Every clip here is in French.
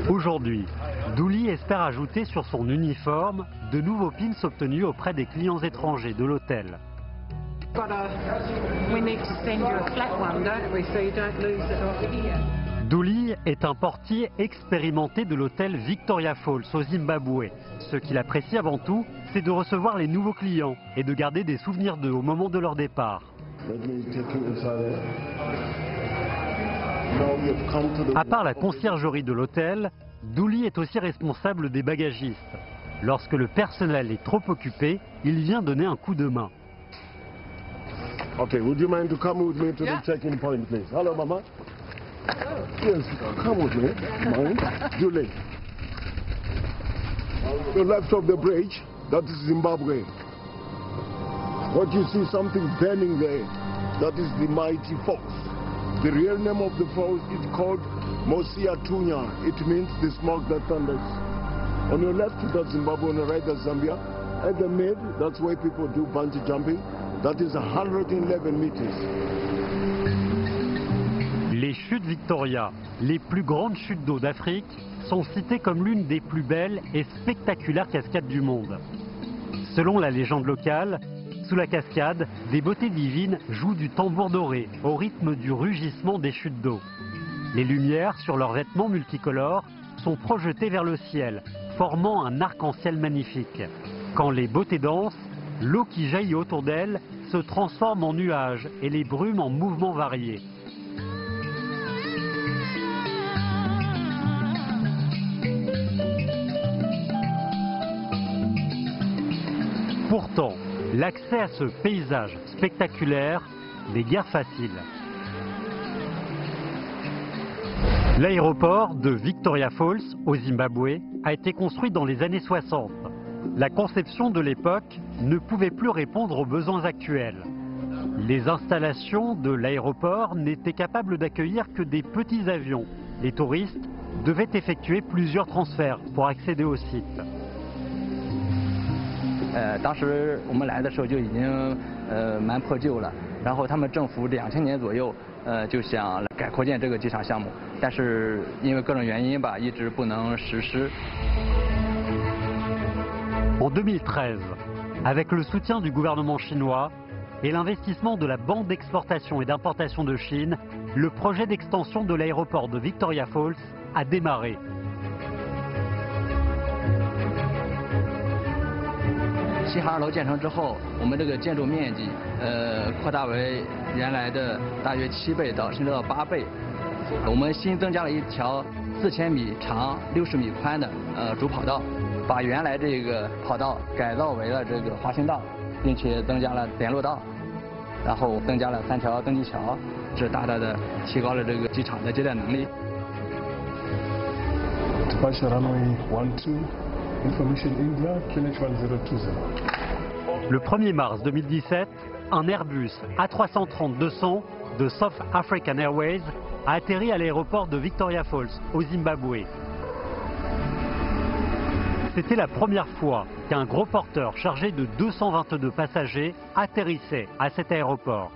Aujourd'hui, Dooley espère ajouter sur son uniforme de nouveaux pins obtenus auprès des clients étrangers de l'hôtel. Dooley est un portier expérimenté de l'hôtel Victoria Falls au Zimbabwe. Ce qu'il apprécie avant tout, c'est de recevoir les nouveaux clients et de garder des souvenirs d'eux au moment de leur départ. À part la conciergerie de l'hôtel, Dooley est aussi responsable des bagagistes. Lorsque le personnel est trop occupé, il vient donner un coup de main. Okay, would you mind to come with me to the check-in point, please? Hello, Mama. Yes, come with me. Mind? Julie. The left of the bridge, that is Zimbabwe. What you see, something burning there, that is the mighty falls. The real name of the falls is called Mosia Tunya. It means the smoke that thunders. On your left, that's Zimbabwe, on the right, that's Zambia. At the mid, that's where people do bungee jumping. That is 111 meters. Les chutes Victoria, les plus grandes chutes d'eau d'Afrique, sont citées comme l'une des plus belles et spectaculaires cascades du monde. Selon la légende locale, sous la cascade, des beautés divines jouent du tambour doré au rythme du rugissement des chutes d'eau. Les lumières sur leurs vêtements multicolores sont projetées vers le ciel, formant un arc-en-ciel magnifique. Quand les beautés dansent, l'eau qui jaillit autour d'elles se transforme en nuages et les brumes en mouvements variés. Pourtant, l'accès à ce paysage spectaculaire n'est guère facile. L'aéroport de Victoria Falls, au Zimbabwe, a été construit dans les années 60. La conception de l'époque ne pouvait plus répondre aux besoins actuels. Les installations de l'aéroport n'étaient capables d'accueillir que des petits avions. Les touristes devaient effectuer plusieurs transferts pour accéder au site. 当时我们来的时候就已经蛮破旧了，然后他们政府2000年左右就想改扩建这个机场项目，但是因为各种原因吧，一直不能实施。En 2013, avec le soutien du gouvernement chinois et l'investissement de la Banque d'exportation et d'importation de Chine, le projet d'extension de l'aéroport de Victoria Falls a démarré. 西航楼建成之后，我们这个建筑面积扩大为原来的大约7倍甚至到8倍。我们新增加了一条4000米长、60米宽的主跑道，把原来这个跑道改造为了这个滑行道，并且增加了联络道，然后增加了3条登机桥，这大大的提高了这个机场的接待能力。Departure runway 12. Information India, QNH1020. Le 1er mars 2017, un Airbus A330-200 de South African Airways a atterri à l'aéroport de Victoria Falls, au Zimbabwe. C'était la première fois qu'un gros porteur chargé de 222 passagers atterrissait à cet aéroport.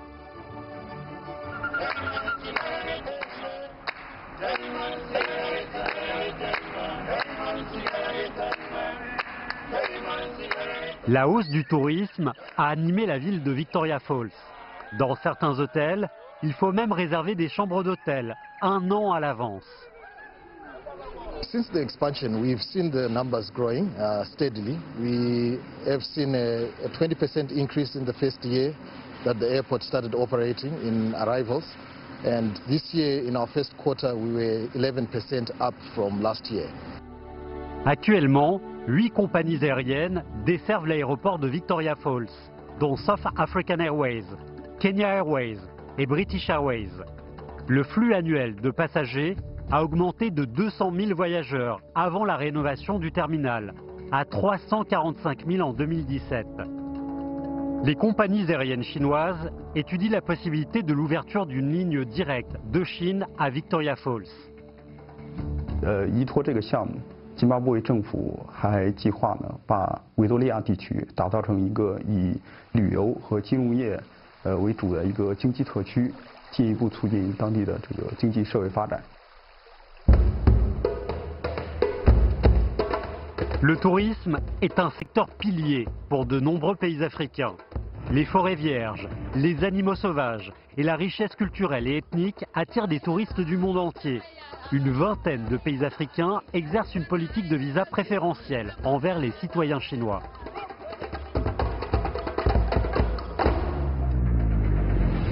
La hausse du tourisme a animé la ville de Victoria Falls. Dans certains hôtels, il faut même réserver des chambres d'hôtel 1 an à l'avance. Since the expansion, we've seen the numbers growing steadily. We have seen a 20% increase in the first year, that the airport started operating in arrivals. And this year, in our first quarter, we were 11% up from last year. Actuellement, 8 compagnies aériennes desservent l'aéroport de Victoria Falls, dont South African Airways, Kenya Airways et British Airways. Le flux annuel de passagers a augmenté de 200 000 voyageurs avant la rénovation du terminal, à 345 000 en 2017. Les compagnies aériennes chinoises étudient la possibilité de l'ouverture d'une ligne directe de Chine à Victoria Falls. 依托这个项目，津巴布韦政府还计划呢，把维多利亚地区打造成一个以旅游和金融业为主的一个经济特区，进一步促进当地的这个经济社会发展。 Le tourisme est un secteur pilier pour de nombreux pays africains. Les forêts vierges, les animaux sauvages et la richesse culturelle et ethnique attirent des touristes du monde entier. Une vingtaine de pays africains exercent une politique de visa préférentielle envers les citoyens chinois.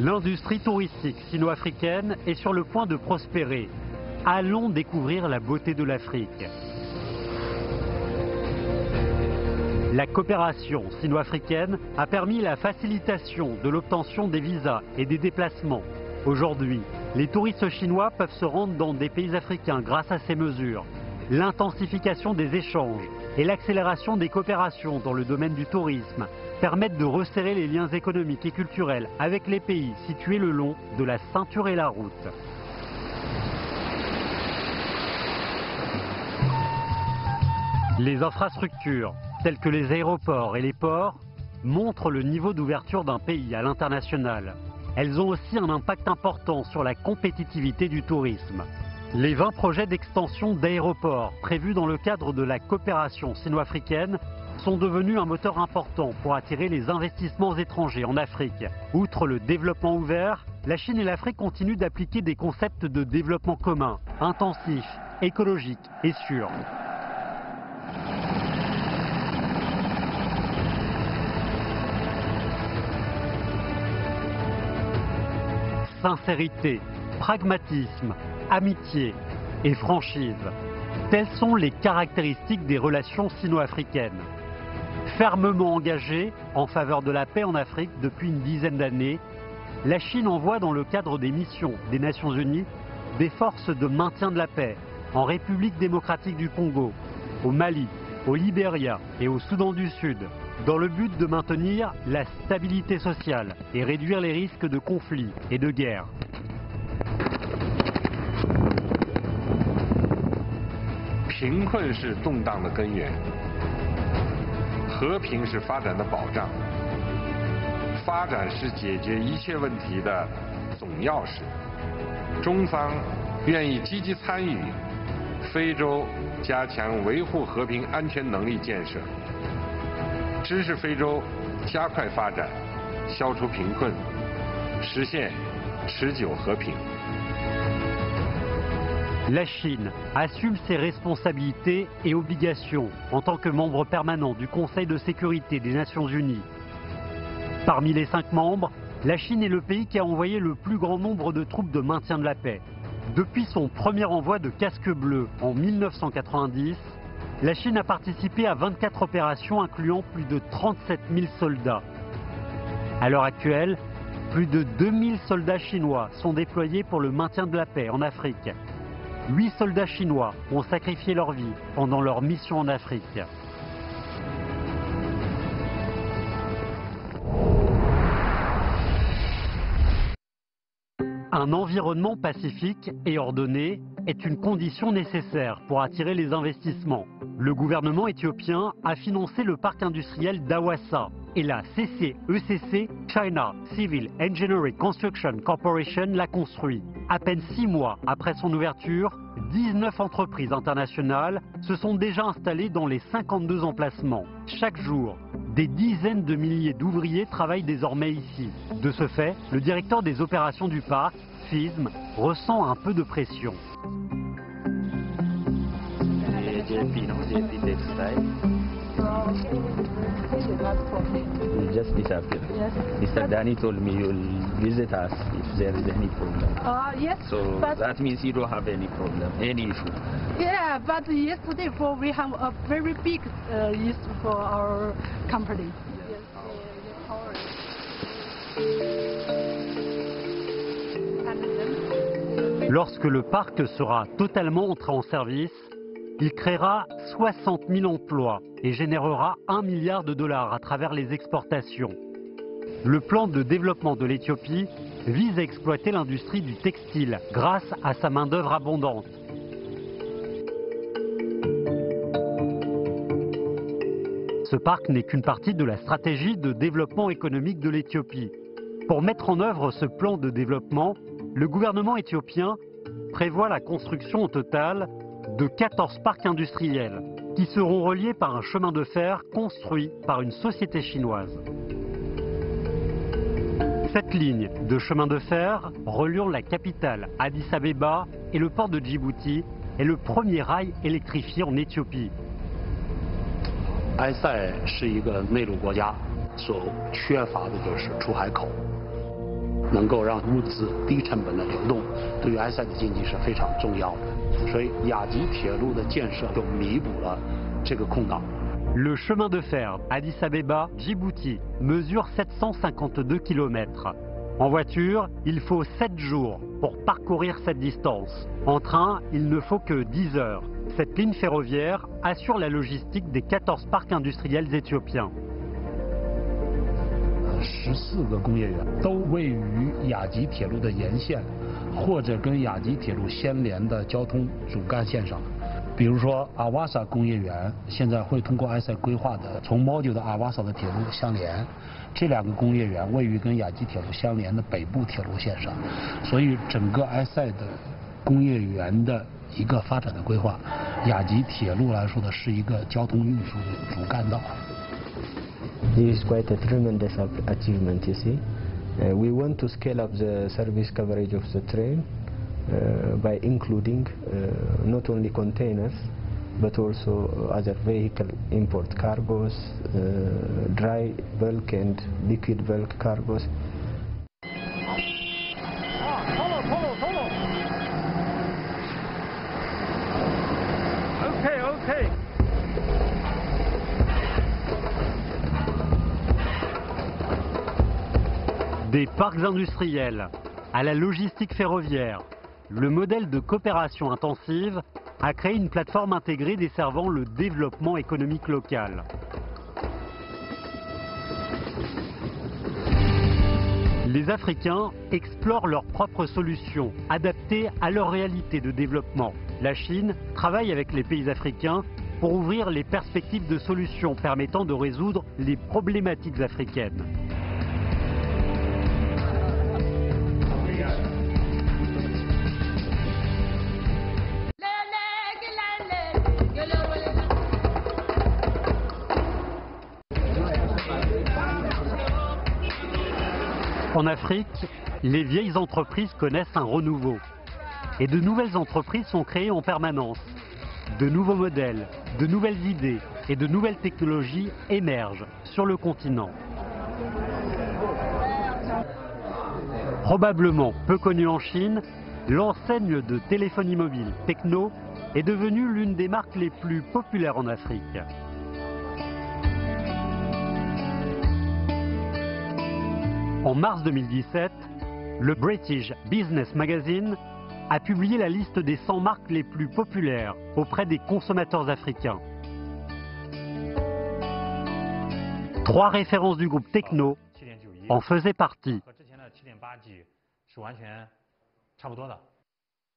L'industrie touristique sino-africaine est sur le point de prospérer. Allons découvrir la beauté de l'Afrique. La coopération sino-africaine a permis la facilitation de l'obtention des visas et des déplacements. Aujourd'hui, les touristes chinois peuvent se rendre dans des pays africains grâce à ces mesures. L'intensification des échanges et l'accélération des coopérations dans le domaine du tourisme permettent de resserrer les liens économiques et culturels avec les pays situés le long de la ceinture et la route. Les infrastructures, telles que les aéroports et les ports, montrent le niveau d'ouverture d'un pays à l'international. Elles ont aussi un impact important sur la compétitivité du tourisme. Les 20 projets d'extension d'aéroports prévus dans le cadre de la coopération sino-africaine sont devenus un moteur important pour attirer les investissements étrangers en Afrique. Outre le développement ouvert, la Chine et l'Afrique continuent d'appliquer des concepts de développement commun, intensif, écologique et sûr. Sincérité, pragmatisme, amitié et franchise. Telles sont les caractéristiques des relations sino-africaines. Fermement engagée en faveur de la paix en Afrique depuis une dizaine d'années, la Chine envoie dans le cadre des missions des Nations Unies des forces de maintien de la paix en République démocratique du Congo, au Mali, au Libéria et au Soudan du Sud, dans le but de maintenir la stabilité sociale et réduire les risques de conflits et de guerre. La Chine assume ses responsabilités et obligations en tant que membre permanent du Conseil de sécurité des Nations Unies. Parmi les 5 membres, la Chine est le pays qui a envoyé le plus grand nombre de troupes de maintien de la paix. Depuis son premier envoi de casques bleus en 1990, la Chine a participé à 24 opérations incluant plus de 37 000 soldats. À l'heure actuelle, plus de 2000 soldats chinois sont déployés pour le maintien de la paix en Afrique. 8 soldats chinois ont sacrifié leur vie pendant leur mission en Afrique. Un environnement pacifique et ordonné est une condition nécessaire pour attirer les investissements. Le gouvernement éthiopien a financé le parc industriel d'Awassa et la CCECC, China Civil Engineering Construction Corporation, l'a construit. À peine 6 mois après son ouverture, 19 entreprises internationales se sont déjà installées dans les 52 emplacements. Chaque jour, des dizaines de milliers d'ouvriers travaillent désormais ici. De ce fait, le directeur des opérations du parc, FISM, ressent un peu de pression. stay with us for me. You just disappeared. Yes. Mr. Danny told me you'll visit us if there is any problem. Yes. So but that means you don't have any problem, any issue. yeah, but yesterday we have a very big issue for our company. Yes. Lorsque le parc sera totalement entré en service, il créera 60 000 emplois et générera $1 milliard à travers les exportations. Le plan de développement de l'Éthiopie vise à exploiter l'industrie du textile grâce à sa main-d'œuvre abondante. Ce parc n'est qu'une partie de la stratégie de développement économique de l'Éthiopie. Pour mettre en œuvre ce plan de développement, le gouvernement éthiopien prévoit la construction au total de 14 parcs industriels qui seront reliés par un chemin de fer construit par une société chinoise. Cette ligne de chemin de fer reliant la capitale Addis Abeba et le port de Djibouti est le premier rail électrifié en Éthiopie. 埃塞是一个内陆国家，所缺乏的就是出海口，能够让物资低成本的流动，对于埃塞的经济是非常重要的。所以雅吉铁路的建设就弥补了这个空档。 Le chemin de fer Addis Abeba-Djibouti mesure 752 km. En voiture, il faut 7 jours pour parcourir cette distance. En train, il ne faut que 10 heures. Cette ligne ferroviaire assure la logistique des 14 parcs industriels éthiopiens. 14个工业园都位于雅吉铁路的沿线，或者跟雅吉铁路相连的交通主干线上。比如说阿瓦萨工业园，现在会通过埃塞规划的从 Mojo 的阿瓦萨的铁路相连，这两个工业园位于跟雅吉铁路相连的北部铁路线上，所以整个埃塞的工业园的一个发展的规划，雅吉铁路来说的是一个交通运输的主干道。 This is quite a tremendous achievement, you see. We want to scale up the service coverage of the train by including not only containers but also other vehicle import cargos, dry bulk and liquid bulk cargos. Okay. Des parcs industriels à la logistique ferroviaire, le modèle de coopération intensive a créé une plateforme intégrée desservant le développement économique local. Les Africains explorent leurs propres solutions, adaptées à leur réalité de développement. La Chine travaille avec les pays africains pour ouvrir les perspectives de solutions permettant de résoudre les problématiques africaines. En Afrique, les vieilles entreprises connaissent un renouveau. Et de nouvelles entreprises sont créées en permanence. De nouveaux modèles, de nouvelles idées et de nouvelles technologies émergent sur le continent. Probablement peu connue en Chine, l'enseigne de téléphonie mobile Tecno est devenue l'une des marques les plus populaires en Afrique. En mars 2017, le British Business Magazine a publié la liste des 100 marques les plus populaires auprès des consommateurs africains. 3 références du groupe Tecno en faisaient partie.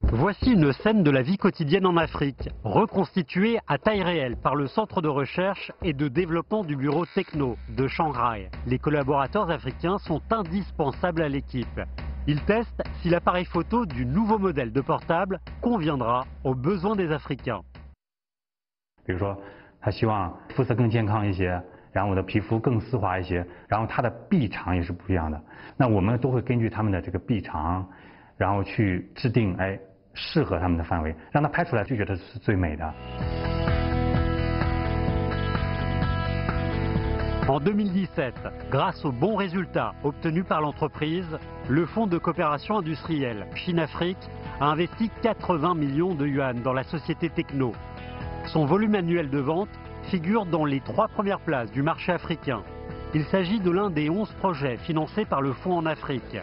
Voici une scène de la vie quotidienne en Afrique, reconstituée à taille réelle par le Centre de recherche et de développement du bureau Tecno de Shanghai. Les collaborateurs africains sont indispensables à l'équipe. Ils testent si l'appareil photo du nouveau modèle de portable conviendra aux besoins des Africains. 比如说，他希望肤色更健康一些，然后我的皮肤更丝滑一些，然后它的臂长也是不一样的。那我们都会根据他们的这个臂长，然后去制定适合他们的范围，让他拍出来就觉得是最美的。En 2017, grâce aux bons résultats obtenus par l'entreprise, le Fonds de coopération industrielle Chine-Afrique a investi 80 millions de yuan dans la société Techno. Son volume annuel de vente figure dans les 3 premières places du marché africain. Il s'agit de l'un des 11 projets financés par le Fonds en Afrique.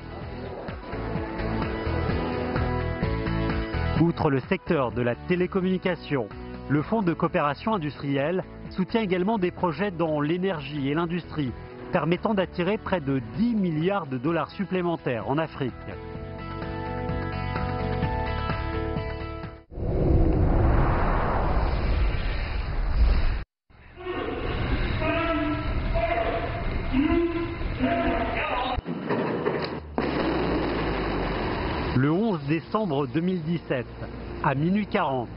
Outre le secteur de la télécommunication, le Fonds de coopération industrielle soutient également des projets dans l'énergie et l'industrie, permettant d'attirer près de 10 milliards de dollars supplémentaires en Afrique. Le 11 décembre 2017, à minuit 40,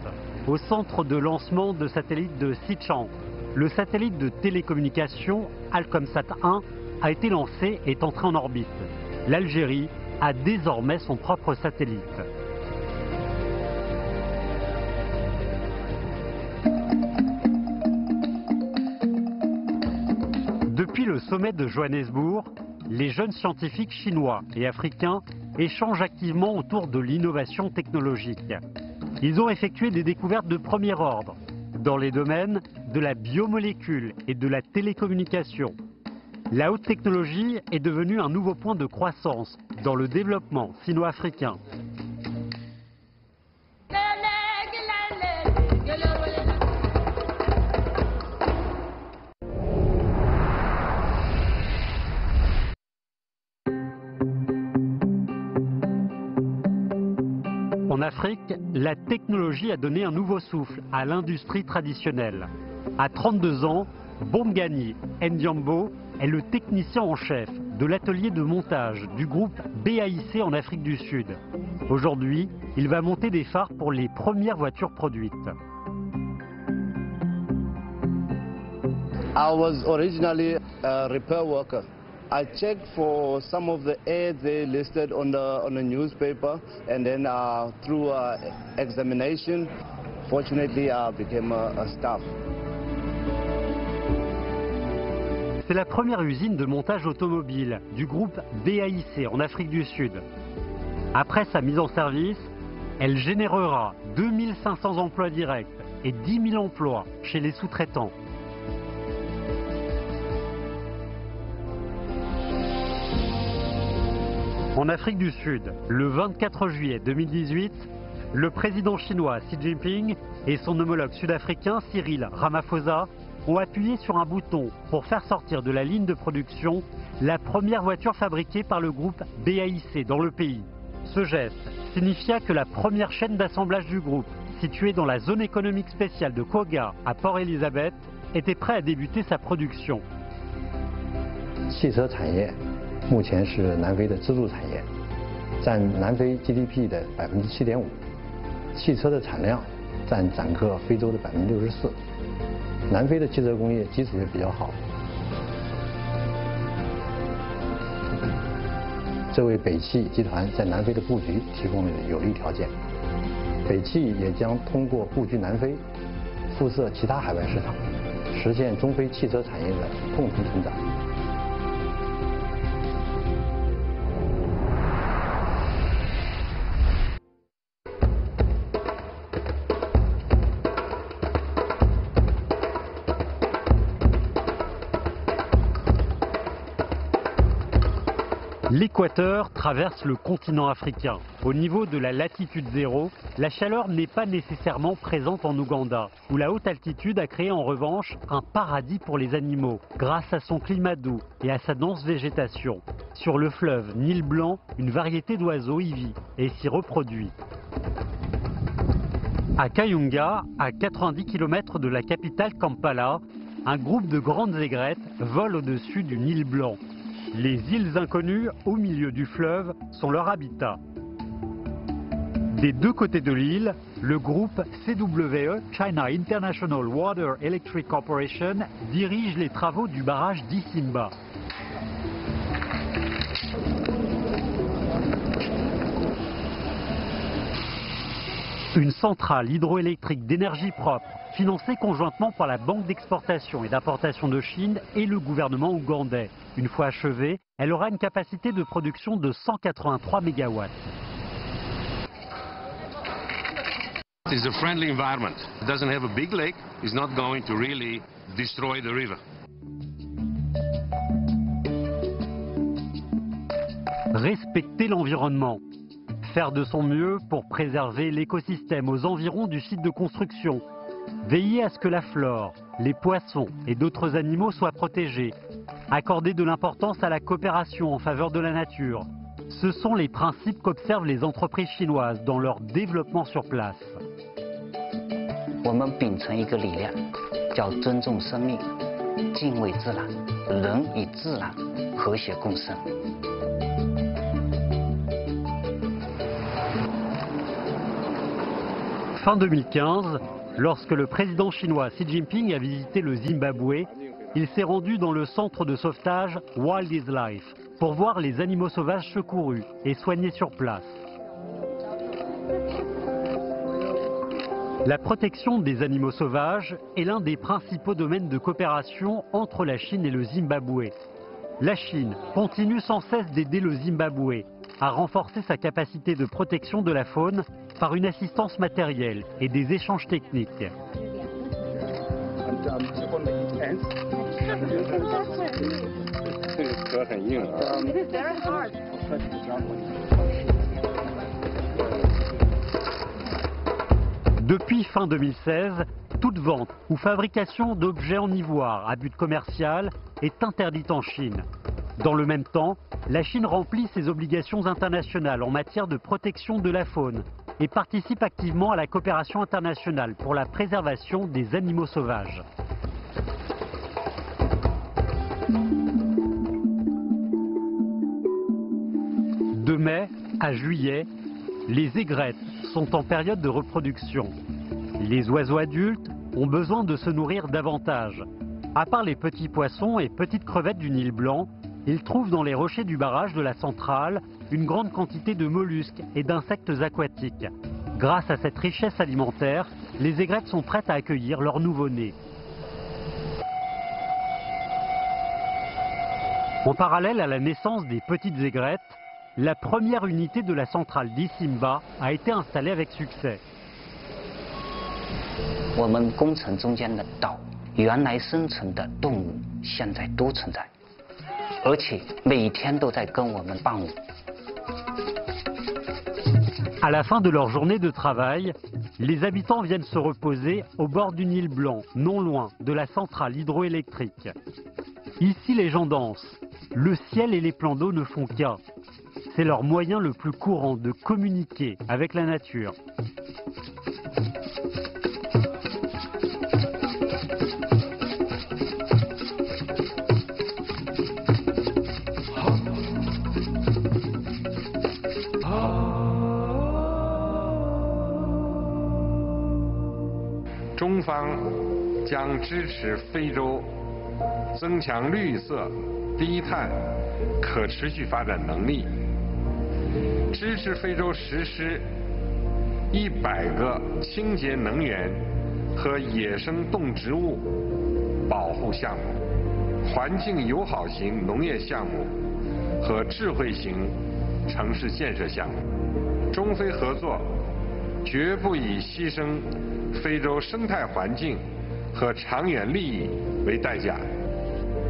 au centre de lancement de satellite de Xichang, le satellite de télécommunication Alcomsat 1 a été lancé et est entré en orbite. L'Algérie a désormais son propre satellite. Depuis le sommet de Johannesburg, les jeunes scientifiques chinois et africains échangent activement autour de l'innovation technologique. Ils ont effectué des découvertes de premier ordre dans les domaines de la biomolécule et de la télécommunication. La haute technologie est devenue un nouveau point de croissance dans le développement sino-africain. En Afrique, la technologie a donné un nouveau souffle à l'industrie traditionnelle. À 32 ans, Bongani Ndiambo est le technicien en chef de l'atelier de montage du groupe BAIC en Afrique du Sud. Aujourd'hui, il va monter des phares pour les premières voitures produites. I was originally a repair worker. I checked for some of the ads they listed on the newspaper, and then through examination, fortunately I became a staff. C'est la première usine de montage automobile du groupe BAIC en Afrique du Sud. Après sa mise en service, elle générera 2500 emplois directs et 10 000 emplois chez les sous-traitants. En Afrique du Sud, le 24 juillet 2018, le président chinois Xi Jinping et son homologue sud-africain Cyril Ramaphosa ont appuyé sur un bouton pour faire sortir de la ligne de production la première voiture fabriquée par le groupe BAIC dans le pays. Ce geste signifia que la première chaîne d'assemblage du groupe, située dans la zone économique spéciale de Koga à Port Elizabeth, était prête à débuter sa production. 汽车产业目前是南非的支柱产业，占南非 GDP 的7.5%，汽车的产量占整个非洲的64%。南非的汽车工业基础也比较好，这为北汽集团在南非的布局提供了有利条件。北汽也将通过布局南非，辐射其他海外市场，实现中非汽车产业的共同成长。 L'Équateur traverse le continent africain. Au niveau de la latitude 0, la chaleur n'est pas nécessairement présente en Ouganda, où la haute altitude a créé en revanche un paradis pour les animaux, grâce à son climat doux et à sa dense végétation. Sur le fleuve Nil Blanc, une variété d'oiseaux y vit et s'y reproduit. À Kayunga, à 90 km de la capitale Kampala, un groupe de grandes aigrettes vole au-dessus du Nil Blanc. Les îles inconnues au milieu du fleuve sont leur habitat. Des deux côtés de l'île, le groupe CWE, China International Water Electric Corporation, dirige les travaux du barrage d'Isimba. Une centrale hydroélectrique d'énergie propre, financée conjointement par la Banque d'exportation et d'importation de Chine et le gouvernement ougandais. Une fois achevée, elle aura une capacité de production de 183 MW. It's a friendly environment. It doesn't have a big lake. It's not going to really destroy the river. Respecter l'environnement. Faire de son mieux pour préserver l'écosystème aux environs du site de construction. Veiller à ce que la flore, les poissons et d'autres animaux soient protégés. Accorder de l'importance à la coopération en faveur de la nature. Ce sont les principes qu'observent les entreprises chinoises dans leur développement sur place. 我们秉承一个理念，叫尊重生命、敬畏自然，人与自然和谐共生。 Fin 2015, lorsque le président chinois Xi Jinping a visité le Zimbabwe, il s'est rendu dans le centre de sauvetage Wildlife pour voir les animaux sauvages secourus et soignés sur place. La protection des animaux sauvages est l'un des principaux domaines de coopération entre la Chine et le Zimbabwe. La Chine continue sans cesse d'aider le Zimbabwe à renforcer sa capacité de protection de la faune par une assistance matérielle et des échanges techniques. Depuis fin 2016, toute vente ou fabrication d'objets en ivoire à but commercial est interdite en Chine. Dans le même temps, la Chine remplit ses obligations internationales en matière de protection de la faune et participe activement à la coopération internationale pour la préservation des animaux sauvages. De mai à juillet, les aigrettes sont en période de reproduction. Les oiseaux adultes ont besoin de se nourrir davantage. À part les petits poissons et petites crevettes du Nil blanc, ils trouvent dans les rochers du barrage de la centrale une grande quantité de mollusques et d'insectes aquatiques. Grâce à cette richesse alimentaire, les aigrettes sont prêtes à accueillir leurs nouveau-nés. En parallèle à la naissance des petites aigrettes, la première unité de la centrale d'Isimba a été installée avec succès. 我们工程中间的岛，原来生存的动物现在都存在，而且每天都在跟我们伴舞。 À la fin de leur journée de travail, les habitants viennent se reposer au bord du Nil blanc, non loin de la centrale hydroélectrique. Ici, les gens dansent. Le ciel et les plans d'eau ne font qu'un. C'est leur moyen le plus courant de communiquer avec la nature. « 中方将支持非洲增强绿色、低碳、可持续发展能力，支持非洲实施100个清洁能源和野生动植物保护项目、环境友好型农业项目和智慧型城市建设项目。中非合作绝不以牺牲非洲生态环境和长远利益为代价。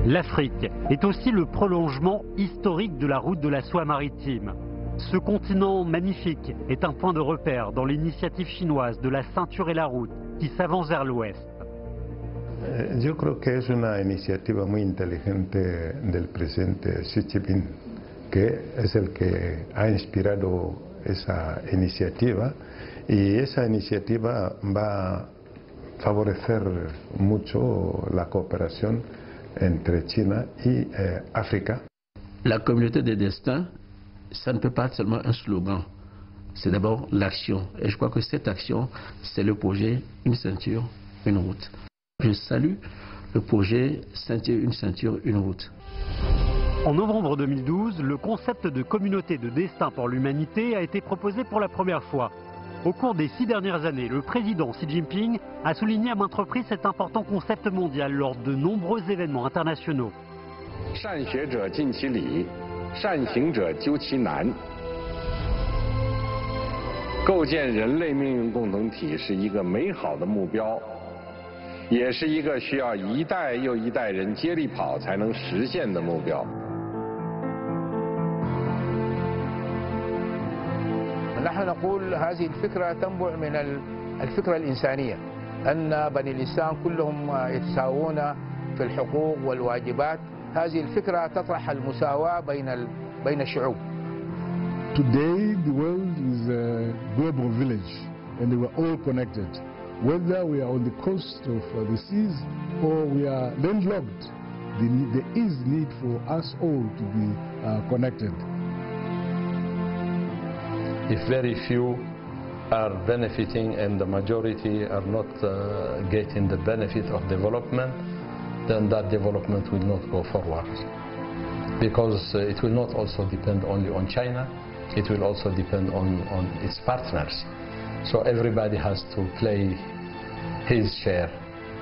L'Afrique est aussi le prolongement historique de la route de la soie maritime. Ce continent magnifique est un point de repère dans l'initiative chinoise de la ceinture et la route qui s'avance vers l'ouest. Yo creo que es una iniciativa muy inteligente del presidente Xi Jinping, que es el que ha inspirado esa iniciativa, y esa iniciativa va a favorecer mucho la cooperación entre China y África. La communauté des destins, ça ne peut pas être seulement un slogan, c'est d'abord l'action. Et je crois que cette action, c'est le projet Une ceinture, une route. Je salue le projet Une ceinture, une route. En novembre 2012, le concept de communauté de destin pour l'humanité a été proposé pour la première fois. Au cours des 6 dernières années, le président Xi Jinping a souligné à maintes reprises cet important concept mondial lors de nombreux événements internationaux. 善学者尽其理，善行者究其难。构建人类命运共同体是一个美好的目标，也是一个需要一代又一代人接力跑才能实现的目标。 نحن نقول هذه الفكرة تنبع من الفكرة الإنسانية أن بني الإنسان كلهم يتساوون في الحقوق والواجبات هذه الفكرة تطرح المساواة بين الشعوب. Today the world is a global village and we are all connected. Whether we are on the coast of the seas or we are landlocked, there is need for us all to be connected. If very few are benefiting and the majority are not getting the benefit of development, then that development will not go forward. Because it will not also depend only on China, it will also depend on its partners. So everybody has to play his share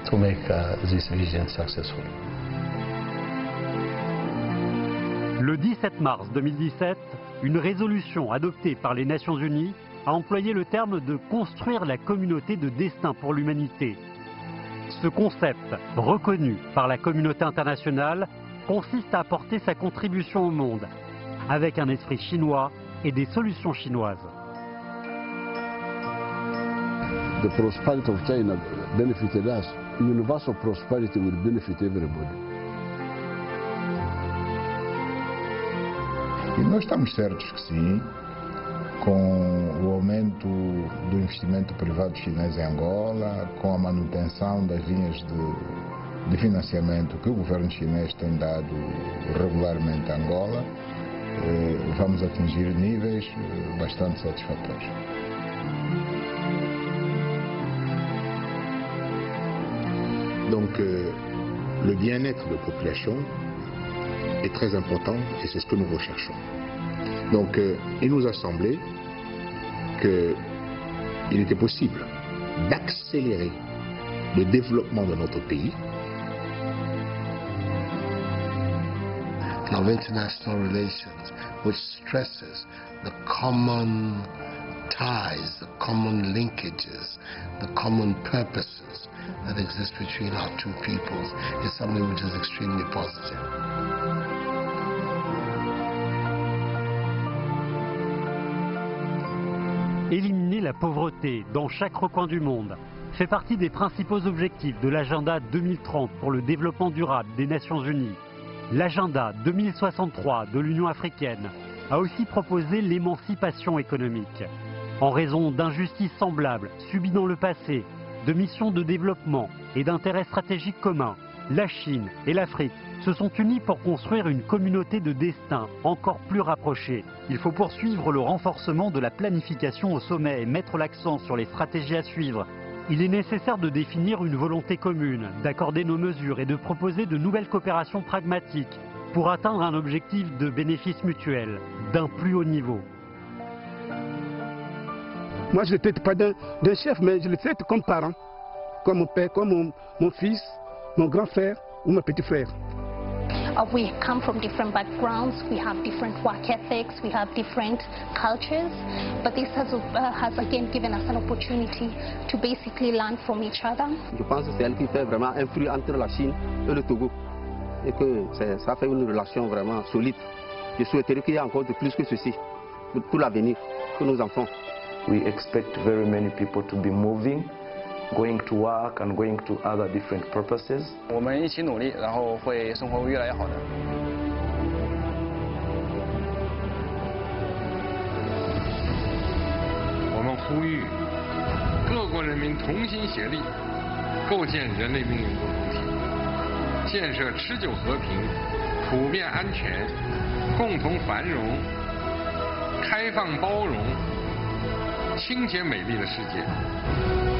to make this vision successful. Le 17 mars 2017, une résolution adoptée par les Nations Unies a employé le terme de construire la communauté de destin pour l'humanité. Ce concept, reconnu par la communauté internationale, consiste à apporter sa contribution au monde, avec un esprit chinois et des solutions chinoises. The prosperity of China benefited us. Universal prosperity will benefit everybody. E nós estamos certos que sim, com o aumento do investimento privado chinês em Angola, com a manutenção das linhas de financiamento que o governo chinês tem dado regularmente a Angola, vamos atingir níveis bastante satisfatórios. Donc le bien-être de la population est très important et c'est ce que nous recherchons. Donc il nous a semblé qu'il était possible d'accélérer le développement de notre pays. Of international relations, which stresses the common ties, the common linkages, the common purposes that exist between our two peoples, is something which is extremely positive. Éliminer la pauvreté dans chaque recoin du monde fait partie des principaux objectifs de l'agenda 2030 pour le développement durable des Nations Unies. L'agenda 2063 de l'Union africaine a aussi proposé l'émancipation économique. En raison d'injustices semblables subies dans le passé, de missions de développement et d'intérêts stratégiques communs, la Chine et l'Afrique se sont unis pour construire une communauté de destin encore plus rapprochée. Il faut poursuivre le renforcement de la planification au sommet et mettre l'accent sur les stratégies à suivre. Il est nécessaire de définir une volonté commune, d'accorder nos mesures et de proposer de nouvelles coopérations pragmatiques pour atteindre un objectif de bénéfice mutuel d'un plus haut niveau. Moi, je ne le traite pas d'un chef, mais je le traite comme parent, comme mon père, comme mon fils, mon grand frère ou mon petit frère. We come from different backgrounds, we have different work ethics, we have different cultures, but this has again given us an opportunity to basically learn from each other. Je pense que c'est elle qui fait vraiment un fruit entre la Chine et le Togo, et que ça fait une relation vraiment solide. Je souhaiterais qu'il y ait encore de plus que ceci pour l'avenir, pour nos enfants. We expect very many people to be moving, going to work and going to other different purposes. 我们一起努力，然后会生活越来越好的。我们呼吁各国人民同心协力，构建人类命运共同体，建设持久和平、普遍安全、共同繁荣、开放包容、清洁美丽的世界。